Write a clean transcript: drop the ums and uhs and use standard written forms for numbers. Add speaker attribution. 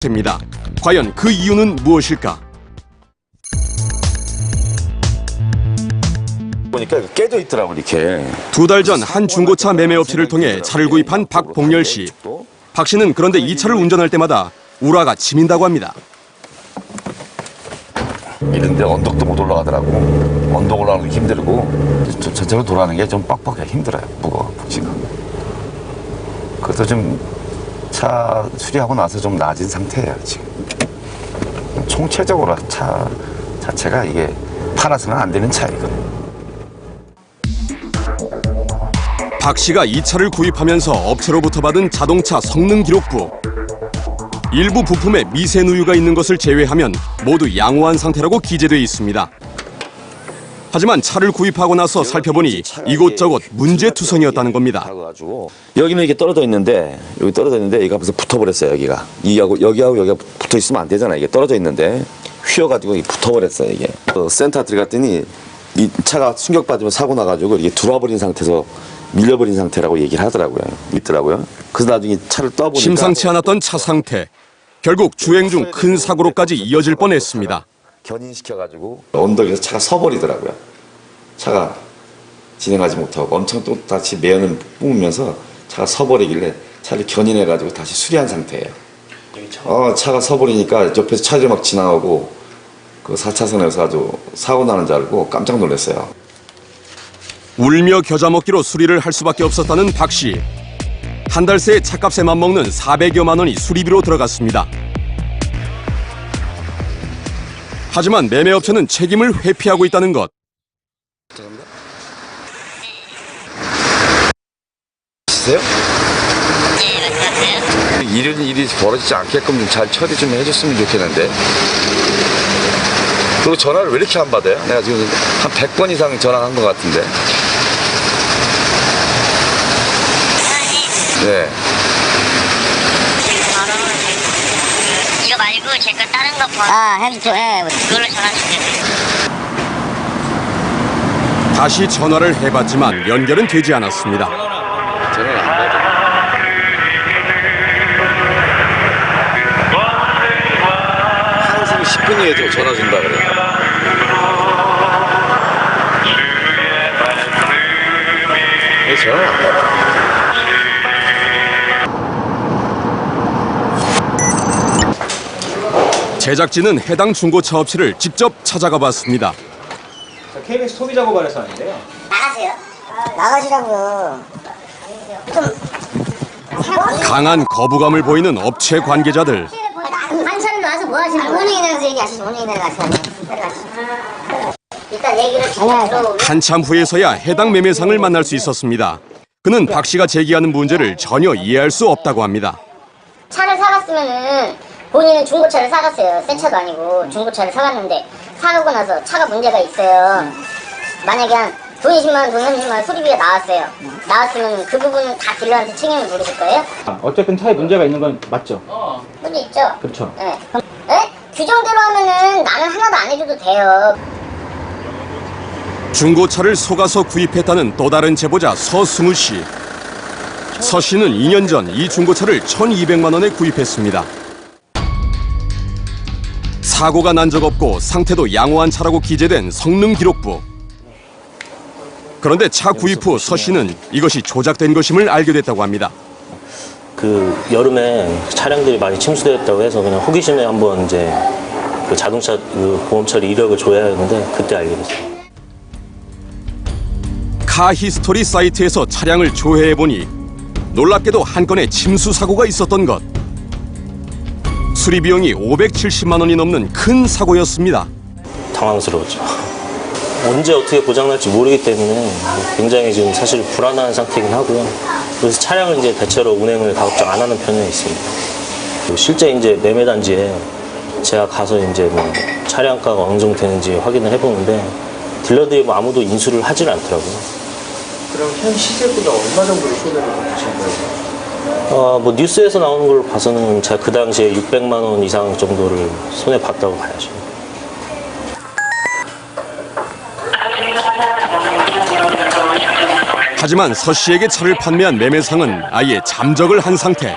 Speaker 1: 됩니다. 과연 그 이유는 무엇일까?
Speaker 2: 보니까 깨져 있더라고 이렇게.
Speaker 1: 2달 전 한 중고차 매매업체를 통해 차를 구입한 박봉열 씨. 박 씨는 그런데 이 차를 운전할 때마다 우라가 치민다고 합니다.
Speaker 2: 이런데 언덕도 못 올라가더라고. 언덕 올라가는 게 힘들고 전체로 돌아가는 게 좀 빡빡해 힘들어요. 무거워 지금. 그래서 좀 차 수리하고 나서 좀 나아진 상태예요 지금. 총체적으로 차 자체가 이게 팔아서는 안 되는 차이거든요.
Speaker 1: 박 씨가 이 차를 구입하면서 업체로부터 받은 자동차 성능 기록부. 일부 부품에 미세 누유가 있는 것을 제외하면 모두 양호한 상태라고 기재되어 있습니다. 하지만 차를 구입하고 나서 살펴보니 이곳저곳 문제투성이었다는 겁니다.
Speaker 2: 여기는 이게 떨어져 있는데 여기 떨어져 있는데 얘가 벌써 붙어버렸어요. 여기하고 붙어 있으면 안 되잖아. 이게 떨어져 있는데 휘어가지고 붙어버렸어요. 이게 센터 들어갔더니 이 차가 충격받으면 사고 나가지고 이게 들어와버린 상태에서 밀려버린 상태라고 얘기를 하더라고요. 있더라고요. 그래서 나중에 차를 떠보니까
Speaker 1: 심상치 않았던 차 상태. 결국 주행 중 큰 사고로까지 이어질 뻔했습니다.
Speaker 2: 견인시켜가지고 언덕에서 차가 서버리더라고요. 차가 진행하지 못하고 엄청 또 다시 매연을 뿜으면서 차가 서버리길래 차를 견인해가지고 다시 수리한 상태예요. 차가 서버리니까 옆에서 차들이 막 지나가고 그 4차선에서 아주 사고 나는 줄 알고 깜짝 놀랐어요.
Speaker 1: 울며 겨자 먹기로 수리를 할 수밖에 없었다는 박 씨. 한 달 새에 차값에 맞먹는 400여만 원이 수리비로 들어갔습니다. 하지만 매매업체는 책임을 회피하고 있다는 것.
Speaker 2: 있어요? 이런 일이 벌어지지 않게끔 좀 잘 처리 좀 해줬으면 좋겠는데. 그리고 전화를 왜 이렇게 안 받아요? 내가 지금 한 100번 이상 전화한 것 같은데. 네.
Speaker 3: 이거 말고 제가 다른 거 번. 해주죠. 그걸로 전화 주세요.
Speaker 1: 다시 전화를 해봤지만 연결은 되지 않았습니다.
Speaker 2: 전화를 안 받아. 항상 10분이에도 전화 준다 그래. 왜 전화를 안 받아?
Speaker 1: 제작진은 해당 중고차 업체를 직접 찾아가 봤습니다.
Speaker 4: KBS 소비자고발에서 하는데요.
Speaker 3: 나가세요. 나가시라고요.
Speaker 1: 강한 거부감을 보이는 업체 관계자들.
Speaker 3: 한참 나와서 뭐 하시는 거예요? 운행에 대해서 얘기하시죠. 운행에 대해서 내려가시죠. 일단 얘기를 들어.
Speaker 1: 한참 후에서야 해당 매매상을 만날 수 있었습니다. 그는 박 씨가 제기하는 문제를 전혀 이해할 수 없다고 합니다.
Speaker 3: 차를 사갔으면은 본인은 중고차를 사갔어요. 새 차도 아니고 중고차를 사갔는데 사가고 나서 차가 문제가 있어요. 만약에 돈 20만 원, 돈 30만 원 수리비가 나왔어요. 나왔으면 그 부분은 다 딜러한테 책임을 물으실 거예요?
Speaker 4: 어쨌든 차에 문제가 있는 건 맞죠?
Speaker 3: 문제 있죠?
Speaker 4: 그렇죠.
Speaker 3: 네. 네? 규정대로 하면은 나는 하나도 안 해줘도 돼요.
Speaker 1: 중고차를 속아서 구입했다는 또 다른 제보자 서승우 씨. 서 씨는 2년 전 이 중고차를 1,200만 원에 구입했습니다. 사고가 난 적 없고 상태도 양호한 차라고 기재된 성능 기록부. 그런데 차 구입 후 서 씨는 이것이 조작된 것임을 알게 됐다고 합니다.
Speaker 5: 그 여름에 차량들이 많이 침수되었다고 해서 그냥 호기심에 한번 이제 그 자동차 그 보험 처리 이력을 줘야 하는데 그때 알게 됐어요.
Speaker 1: 카 히스토리 사이트에서 차량을 조회해 보니 놀랍게도 한 건의 침수 사고가 있었던 것. 수리 비용이 570만 원이 넘는 큰 사고였습니다.
Speaker 5: 당황스러웠죠. 언제 어떻게 고장날지 모르기 때문에 굉장히 지금 사실 불안한 상태이긴 하고요. 그래서 차량을 이제 대체로 운행을 가급적 안 하는 편에 있습니다. 실제 이제 매매 단지에 제가 가서 이제 뭐 차량가가 어느 정도 되는지 확인을 해보는데 딜러들이 뭐 아무도 인수를 하질 않더라고요.
Speaker 4: 그럼 현 시세보다 얼마 정도로 손해를 보신 거예요?
Speaker 5: 뭐 뉴스에서 나오는 걸 봐서는 제가 그 당시에 600만 원 이상 정도를 손해 봤다고 봐야죠.
Speaker 1: 하지만 서 씨에게 차를 판매한 매매상은 아예 잠적을 한 상태.